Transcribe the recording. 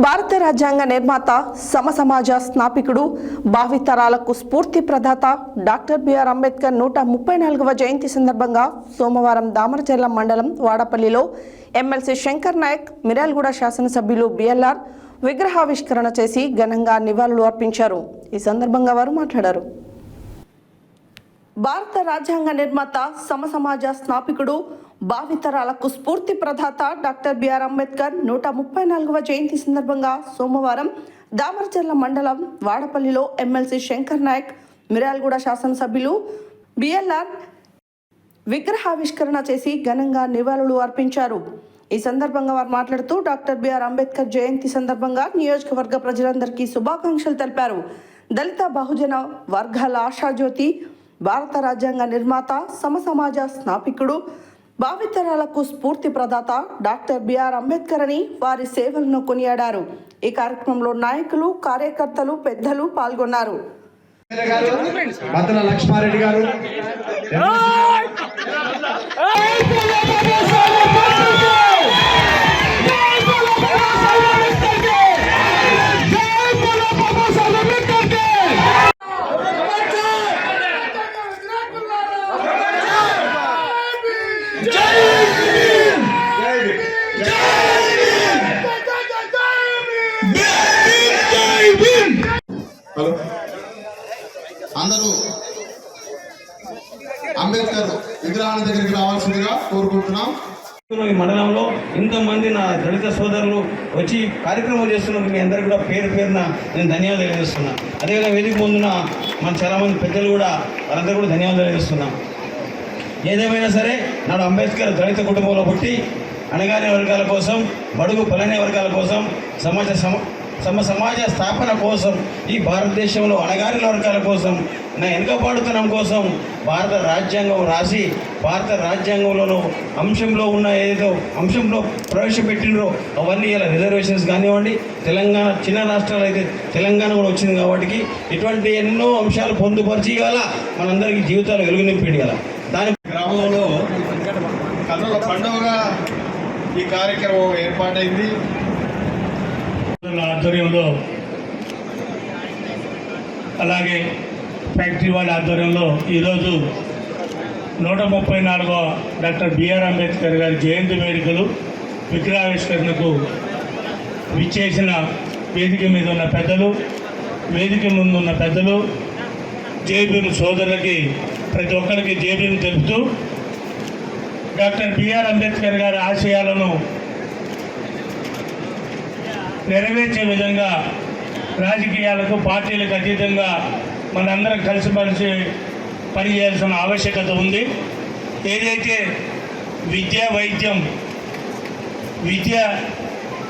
భారత రాజ్యాంగ నిర్మాత సమసమాజ స్నాపికుడు భావితరాలకు స్ఫూర్తి ప్రదాత డాక్టర్ బిఆర్ అంబేద్కర్ 134వ జయంతి సందర్భంగా సోమవారం దామరచెర్ల మండలం వాడపల్లిలో ఎమ్మెల్సీ శంకర్ నాయక్ మిర్యాలగూడ శాసనసభ్యులు బిఎల్ఆర్ విగ్రహావిష్కరణ చేసి ఘనంగా నివాళులు అర్పించారు. ఈ సందర్భంగా వారు మాట్లాడారు. భారత రాజ్యాంగ నిర్మాత సమసమాజ స్నాపికుడు భావితరాలకు స్ఫూర్తి ప్రదాత డాక్టర్ బిఆర్ అంబేద్కర్ 134వ జయంతి సందర్భంగా సోమవారం దామరచెర్ల మండలం వాడపల్లిలో ఎమ్మెల్సీ శంకర్ నాయక్ మిర్యాలగూడ శాసనసభ్యులు బిఎల్ఆర్ విగ్రహావిష్కరణ చేసి ఘనంగా నివాళులు అర్పించారు. ఈ సందర్భంగా వారు మాట్లాడుతూ డాక్టర్ బిఆర్ అంబేద్కర్ జయంతి సందర్భంగా నియోజకవర్గ ప్రజలందరికీ శుభాకాంక్షలు తెలిపారు. దళిత బహుజన వర్గాల ఆశాజ్యోతి, భారత రాజ్యాంగ నిర్మాత, సమసమాజ స్నాపికుడు, భావితరాలకు స్ఫూర్తి ప్రదాత డాక్టర్ బిఆర్ అంబేద్కర్ అని వారి సేవలను కొనియాడారు. ఈ కార్యక్రమంలో నాయకులు, కార్యకర్తలు, పెద్దలు పాల్గొన్నారు. లక్ష్మారెడ్డి గారు, అందరూ అంబేద్కర్ విగ్రహాల దగ్గరికి రావాల్సిందిగా కోరుకుంటున్నాం. ఈ మండలంలో ఇంతమంది నా దళిత సోదరులు వచ్చి కార్యక్రమం చేస్తున్నందుకు మీ అందరికీ కూడా పేరు పేరున నేను ధన్యవాదాలు తెలియజేస్తున్నా. అదేవిధంగా వేదిక ముందున మన చాలామంది పెద్దలు కూడా వారందరూ కూడా ధన్యవాదాలు తెలియజేస్తున్నాం. ఏదేమైనా సరే నాడు అంబేద్కర్ దళిత కుటుంబంలో పుట్టి అణగారిన వర్గాల కోసం, బడుగు బలైన వర్గాల కోసం, సమాజ స్థాపన కోసం, ఈ భారతదేశంలో అణగారిన వర్గాల కోసం, నా వెనుకబాటుతనం కోసం భారత రాజ్యాంగం రాసి భారత రాజ్యాంగంలోనూ అంశంలో ఉన్న ఏదో అంశంలో ప్రవేశపెట్టినరో అవన్నీ ఇలా రిజర్వేషన్స్ కానివ్వండి, తెలంగాణ చిన్న రాష్ట్రాలు అయితే తెలంగాణ కూడా వచ్చింది కాబట్టి ఇటువంటి ఎన్నో అంశాలు పొందుపరిచి గల మనందరికీ జీవితాలు వెలుగు నింపేది గల దాని గ్రామంలో కన్నుల పండుగగా ఈ కార్యక్రమం ఏర్పాటైంది. ఆధ్వర్యంలో అలాగే ఫ్యాక్టరీ వాళ్ళ ఆధ్వర్యంలో ఈరోజు 134వ డాక్టర్ బిఆర్ అంబేద్కర్ గారి జయంతి వేడుకలు విగ్రహావిష్కరణకు విచ్చేసిన వేదిక మీద ఉన్న పెద్దలు, వేదిక ముందున్న పెద్దలు, జేబీఎం సోదరులకి ప్రతి ఒక్కరికి జేబీఎం తెలుపుతూ డాక్టర్ బిఆర్ అంబేద్కర్ గారి ఆశయాలను నెరవేర్చే విధంగా రాజకీయాలకు, పార్టీలకు అతీతంగా మనందరం కలిసిమెలిసి పనిచేయాల్సిన ఆవశ్యకత ఉంది. ఏదైతే విద్య, వైద్యం, విద్య